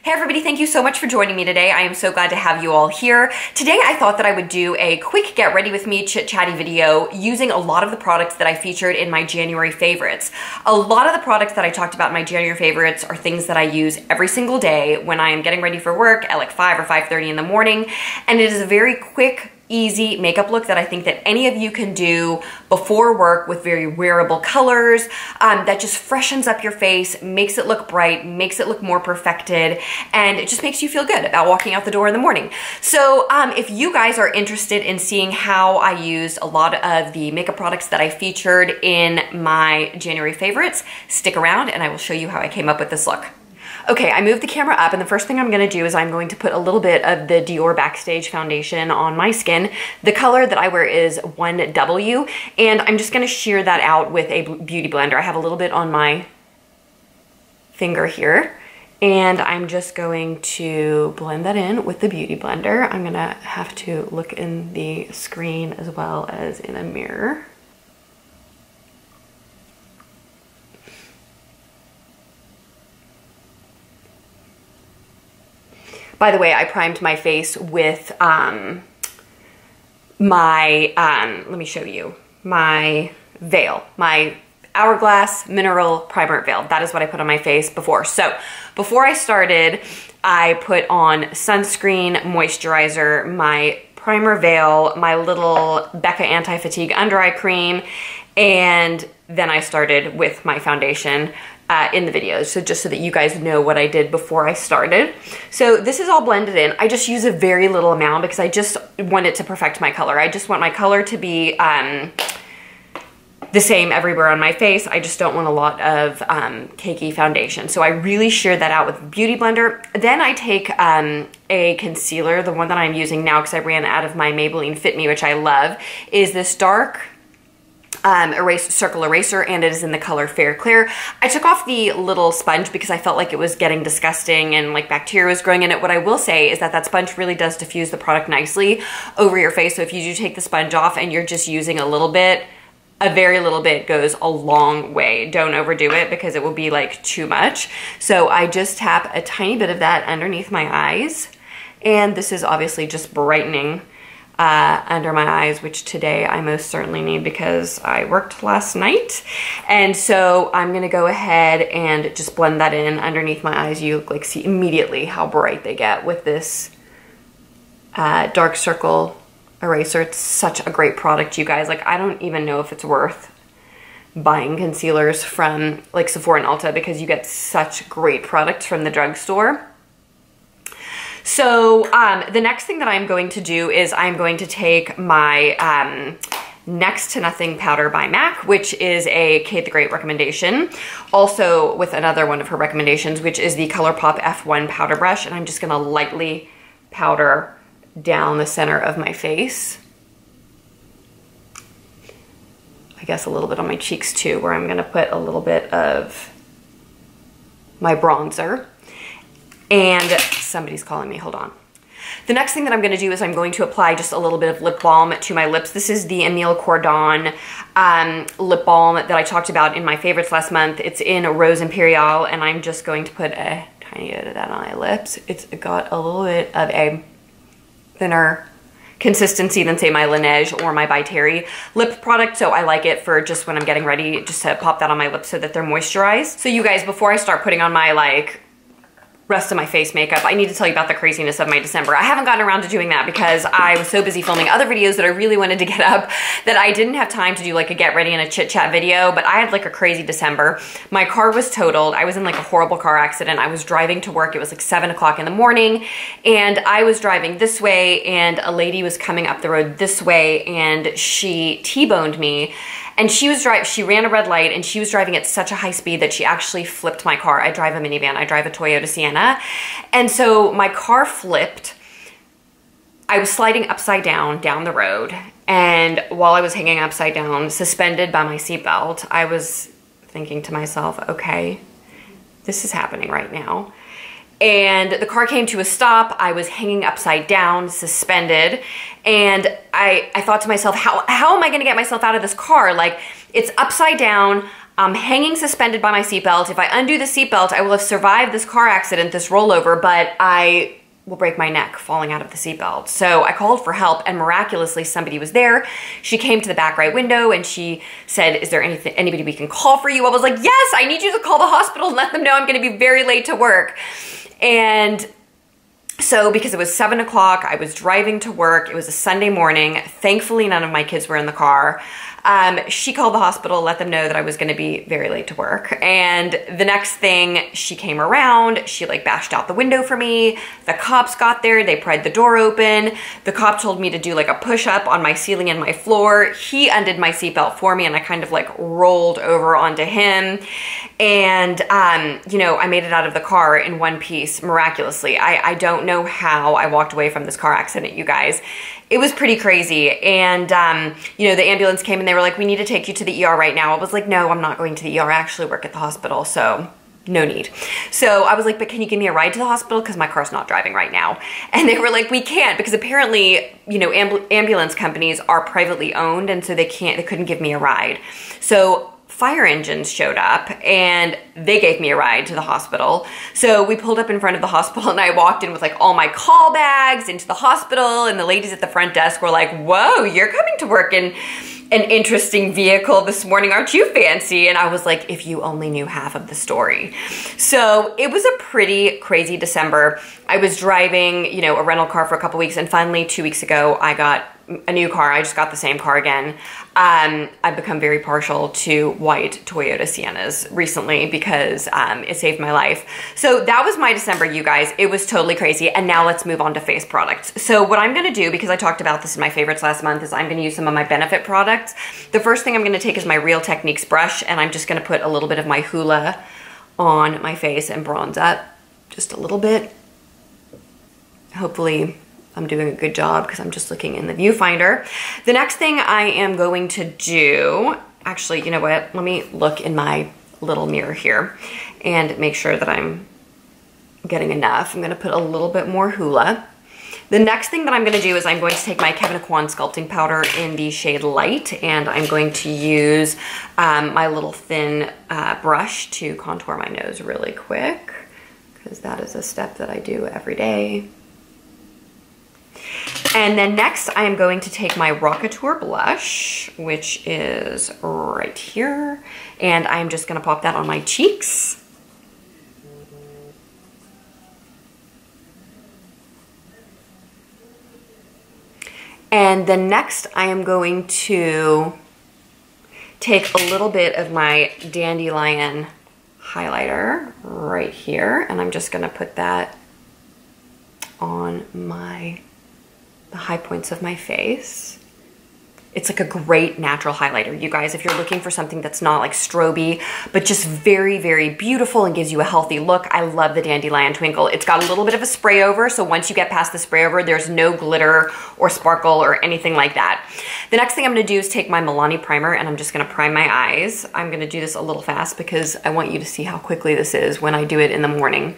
Hey everybody, thank you so much for joining me today. I am so glad to have you all here. Today I thought that I would do a quick get ready with me chit-chatty video using a lot of the products that I featured in my January favorites. A lot of the products that I talked about in my January favorites are things that I use every single day when I am getting ready for work at like 5 or 5:30 in the morning. And it is a very quick, easy makeup look that I think that any of you can do before work with very wearable colors that just freshens up your face, makes it look bright, makes it look more perfected, and it just makes you feel good about walking out the door in the morning. So if you guys are interested in seeing how I used a lot of the makeup products that I featured in my January favorites, stick around and I will show you how I came up with this look. Okay, I moved the camera up and the first thing I'm gonna do is I'm going to put a little bit of the Dior Backstage foundation on my skin. The color that I wear is 1W and I'm just gonna shear that out with a beauty blender. I have a little bit on my finger here and I'm just going to blend that in with the beauty blender. I'm gonna have to look in the screen as well as in a mirror. By the way, I primed my face with let me show you, my veil, my Hourglass Mineral Primer Veil. That is what I put on my face before. So before I started, I put on sunscreen, moisturizer, my primer veil, my little Becca Anti-Fatigue Under Eye Cream, and then I started with my foundation in the videos, so just so that you guys know what I did before I started. So this is all blended in. I just use a very little amount because I just want it to perfect my color. I just want my color to be the same everywhere on my face. I just don't want a lot of cakey foundation. So I really shear that out with Beauty Blender. Then I take a concealer, the one that I'm using now because I ran out of my Maybelline Fit Me, which I love, is this dark circle eraser, and it is in the color Fair Clear. I took off the little sponge because I felt like it was getting disgusting and like bacteria was growing in it. What I will say is that that sponge really does diffuse the product nicely over your face. So if you do take the sponge off and you're just using a little bit, a very little bit goes a long way. Don't overdo it because it will be like too much. So I just tap a tiny bit of that underneath my eyes. And this is obviously just brightening under my eyes, which today I most certainly need because I worked last night. And so I'm gonna go ahead and just blend that in underneath my eyes. You like see immediately how bright they get with this dark circle eraser. It's such a great product, you guys. Like, I don't even know if it's worth buying concealers from like Sephora and Ulta because you get such great products from the drugstore. So the next thing that I'm going to do is I'm going to take my Next to Nothing powder by MAC, which is a Kate the Great recommendation. Also with another one of her recommendations, which is the ColourPop F1 powder brush. And I'm just gonna lightly powder down the center of my face. I guess a little bit on my cheeks too, where I'm gonna put a little bit of my bronzer. And somebody's calling me, hold on. The next thing that I'm gonna do is I'm going to apply just a little bit of lip balm to my lips. This is the Emile Cordon lip balm that I talked about in my favorites last month. It's in Rose Imperial, and I'm just going to put a tiny bit of that on my lips. It's got a little bit of a thinner consistency than say my Laneige or my By Terry lip product, so I like it for just when I'm getting ready, just to pop that on my lips so that they're moisturized. So you guys, before I start putting on my like rest of my face makeup, I need to tell you about the craziness of my December. I haven't gotten around to doing that because I was so busy filming other videos that I really wanted to get up that I didn't have time to do like a get ready and a chit chat video, but I had like a crazy December. My car was totaled. I was in like a horrible car accident. I was driving to work. It was like 7 o'clock in the morning and I was driving this way and a lady was coming up the road this way and she T-boned me. And she ran a red light and she was driving at such a high speed that she actually flipped my car. I drive a minivan, I drive a Toyota Sienna. And so my car flipped. I was sliding upside down the road. And while I was hanging upside down, suspended by my seatbelt, I was thinking to myself, okay, this is happening right now. And the car came to a stop. I was hanging upside down, suspended. And I thought to myself, how am I gonna get myself out of this car? Like, it's upside down. I'm hanging suspended by my seatbelt. If I undo the seatbelt, I will have survived this car accident, this rollover, but I will break my neck falling out of the seatbelt. So I called for help, and miraculously somebody was there. She came to the back right window and she said, is there anybody we can call for you? I was like, yes, I need you to call the hospital and let them know I'm gonna be very late to work. And so because it was 7 o'clock, I was driving to work. It was a Sunday morning. Thankfully, none of my kids were in the car. She called the hospital, let them know that I was gonna be very late to work. And the next thing, she came around, she like bashed out the window for me. The cops got there, they pried the door open. The cop told me to do like a push-up on my ceiling and my floor. He undid my seatbelt for me and I kind of like rolled over onto him. And, you know, I made it out of the car in one piece, miraculously. I don't know how I walked away from this car accident, you guys. It was pretty crazy. And, you know, the ambulance came and they were like, we need to take you to the ER right now. I was like, no, I'm not going to the ER. I actually work at the hospital, so no need. So I was like, but can you give me a ride to the hospital? Because my car's not driving right now. And they were like, we can't, because apparently, you know, ambulance companies are privately owned, and so they couldn't give me a ride. So fire engines showed up and they gave me a ride to the hospital. So we pulled up in front of the hospital and I walked in with like all my call bags into the hospital, and the ladies at the front desk were like, whoa, you're coming to work in an interesting vehicle this morning, aren't you fancy? And I was like, if you only knew half of the story. So it was a pretty crazy December. I was driving, you know, a rental car for a couple weeks, and finally 2 weeks ago, I got a new car. I just got the same car again. I've become very partial to white Toyota Siennas recently because it saved my life. So that was my December, you guys. It was totally crazy. And now let's move on to face products. So what I'm gonna do, because I talked about this in my favorites last month, is I'm gonna use some of my Benefit products. The first thing I'm gonna take is my Real Techniques brush, and I'm just gonna put a little bit of my Hoola on my face and bronze up just a little bit. Hopefully I'm doing a good job because I'm just looking in the viewfinder. The next thing I am going to do, actually, you know what? Let me look in my little mirror here and make sure that I'm getting enough. I'm gonna put a little bit more Hoola. The next thing that I'm gonna do is I'm going to take my Kevyn Aucoin sculpting powder in the shade Light, and I'm going to use my little thin brush to contour my nose really quick, because that is a step that I do every day. And then next I am going to take my Rockateur blush, which is right here, and I'm just gonna pop that on my cheeks. And then next I am going to take a little bit of my Dandelion highlighter right here, and I'm just gonna put that on the high points of my face. It's like a great natural highlighter, you guys, if you're looking for something that's not like stroby, but just very, very beautiful and gives you a healthy look. I love the Dandelion Twinkle. It's got a little bit of a spray over, so once you get past the spray over, there's no glitter or sparkle or anything like that. The next thing I'm gonna do is take my Milani primer, and I'm just gonna prime my eyes. I'm gonna do this a little fast because I want you to see how quickly this is when I do it in the morning,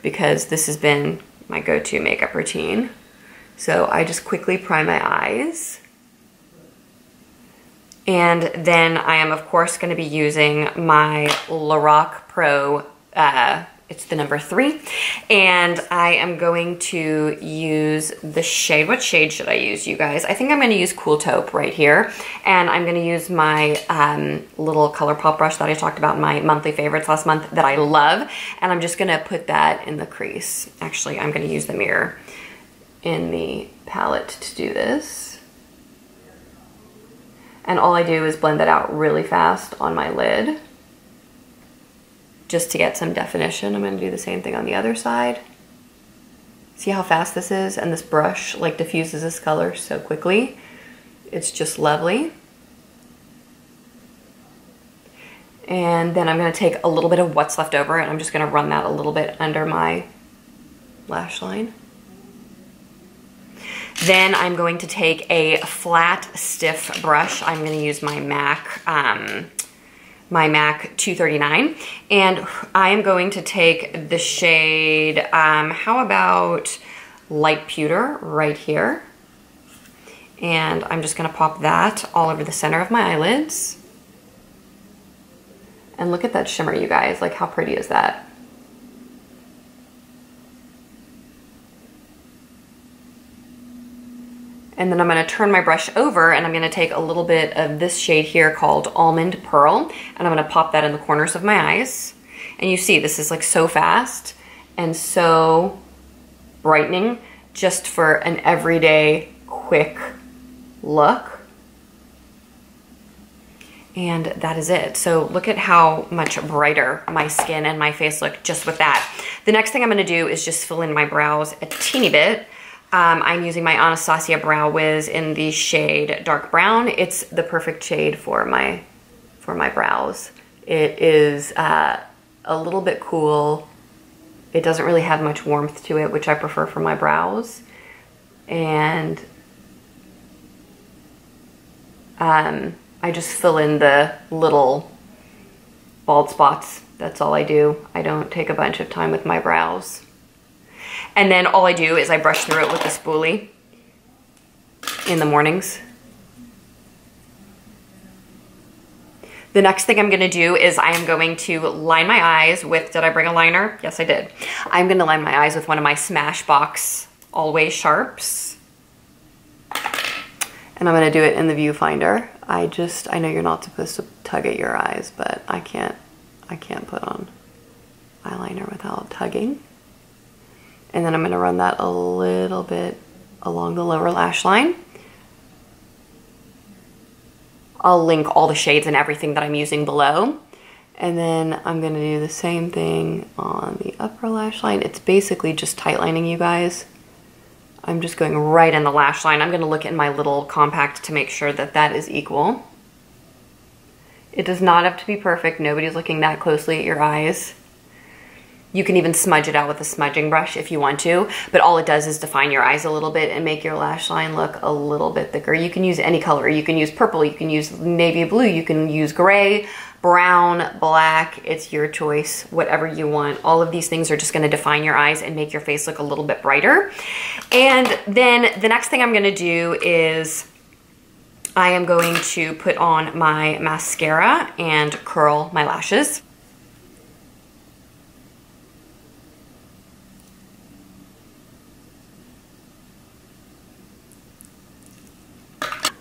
because this has been my go-to makeup routine. So I just quickly prime my eyes. And then I am, of course, going to be using my Lorac Pro, it's the number 3. And I am going to use the shade, what shade should I use, you guys? I think I'm going to use Cool Taupe right here. And I'm going to use my little ColourPop brush that I talked about in my monthly favorites last month that I love. And I'm just going to put that in the crease. Actually, I'm going to use the mirror in the palette to do this. And all I do is blend that out really fast on my lid just to get some definition. I'm gonna do the same thing on the other side. See how fast this is? And this brush like diffuses this color so quickly. It's just lovely. And then I'm gonna take a little bit of what's left over, and I'm just gonna run that a little bit under my lash line. Then I'm going to take a flat, stiff brush. I'm going to use my MAC 239, and I am going to take the shade, how about Light Pewter right here, and I'm just going to pop that all over the center of my eyelids. And look at that shimmer, you guys. Like, how pretty is that? And then I'm gonna turn my brush over and I'm gonna take a little bit of this shade here called Almond Pearl, and I'm gonna pop that in the corners of my eyes. And you see, this is like so fast and so brightening, just for an everyday quick look. And that is it. So look at how much brighter my skin and my face look just with that. The next thing I'm gonna do is just fill in my brows a teeny bit. I'm using my Anastasia Brow Wiz in the shade Dark Brown. It's the perfect shade for my brows. It is a little bit cool. It doesn't really have much warmth to it, which I prefer for my brows. And I just fill in the little bald spots. That's all I do. I don't take a bunch of time with my brows. And then all I do is I brush through it with a spoolie in the mornings. The next thing I'm gonna do is I am going to line my eyes with, did I bring a liner? Yes, I did. I'm gonna line my eyes with one of my Smashbox Always Sharps. And I'm gonna do it in the viewfinder. I know you're not supposed to tug at your eyes, but I can't put on eyeliner without tugging. And then I'm gonna run that a little bit along the lower lash line. I'll link all the shades and everything that I'm using below. And then I'm gonna do the same thing on the upper lash line. It's basically just tight lining, you guys. I'm just going right in the lash line. I'm gonna look in my little compact to make sure that that is equal. It does not have to be perfect. Nobody's looking that closely at your eyes. You can even smudge it out with a smudging brush if you want to, but all it does is define your eyes a little bit and make your lash line look a little bit thicker. You can use any color. You can use purple, you can use navy blue, you can use gray, brown, black. It's your choice, whatever you want. All of these things are just gonna define your eyes and make your face look a little bit brighter. And then the next thing I'm gonna do is I am going to put on my mascara and curl my lashes.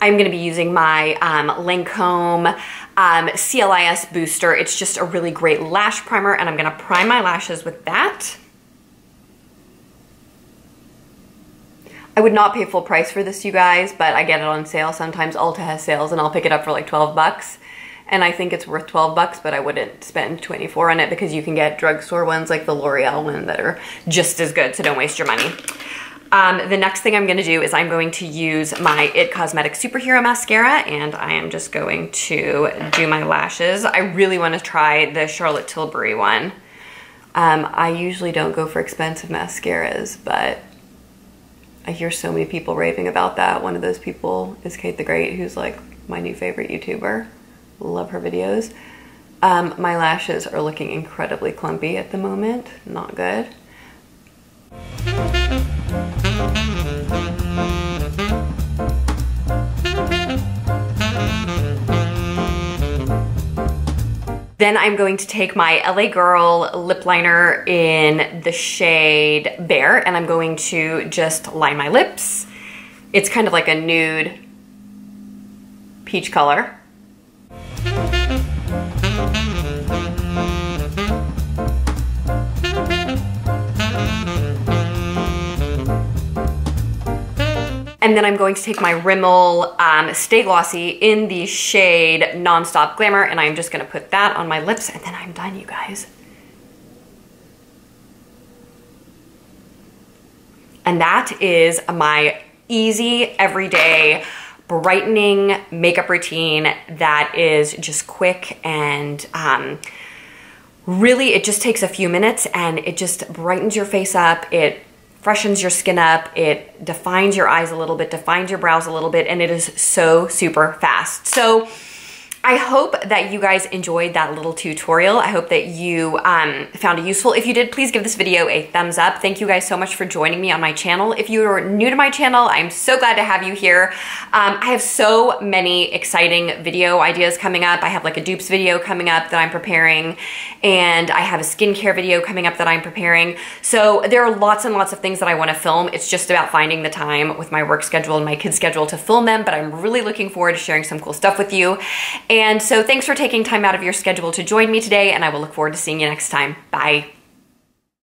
I'm gonna be using my Lancome CLIS Booster. It's just a really great lash primer, and I'm gonna prime my lashes with that. I would not pay full price for this, you guys, but I get it on sale. Sometimes Ulta has sales and I'll pick it up for like 12 bucks. And I think it's worth 12 bucks, but I wouldn't spend 24 on it because you can get drugstore ones like the L'Oreal one that are just as good, so don't waste your money. The next thing I'm gonna do is I'm going to use my IT Cosmetics Superhero Mascara, and I am just going to do my lashes. I really wanna try the Charlotte Tilbury one. I usually don't go for expensive mascaras, but I hear so many people raving about that. One of those people is Kate the Great, who's like my new favorite YouTuber. Love her videos. My lashes are looking incredibly clumpy at the moment. Not good. Then I'm going to take my LA Girl lip liner in the shade Bear, and I'm going to just line my lips. It's kind of like a nude peach color. And then I'm going to take my Rimmel Stay Glossy in the shade Nonstop Glamour, and I'm just gonna put that on my lips, and then I'm done, you guys. And that is my easy, everyday, brightening makeup routine that is just quick and really it just takes a few minutes and it just brightens your face up. It freshens your skin up, it defines your eyes a little bit, defines your brows a little bit, and it is so super fast. So I hope that you guys enjoyed that little tutorial. I hope that you found it useful. If you did, please give this video a thumbs up. Thank you guys so much for joining me on my channel. If you are new to my channel, I'm so glad to have you here. I have so many exciting video ideas coming up. I have like a dupes video coming up that I'm preparing, and I have a skincare video coming up that I'm preparing. So there are lots and lots of things that I want to film. It's just about finding the time with my work schedule and my kids' schedule to film them, but I'm really looking forward to sharing some cool stuff with you. And so thanks for taking time out of your schedule to join me today, and I will look forward to seeing you next time. Bye.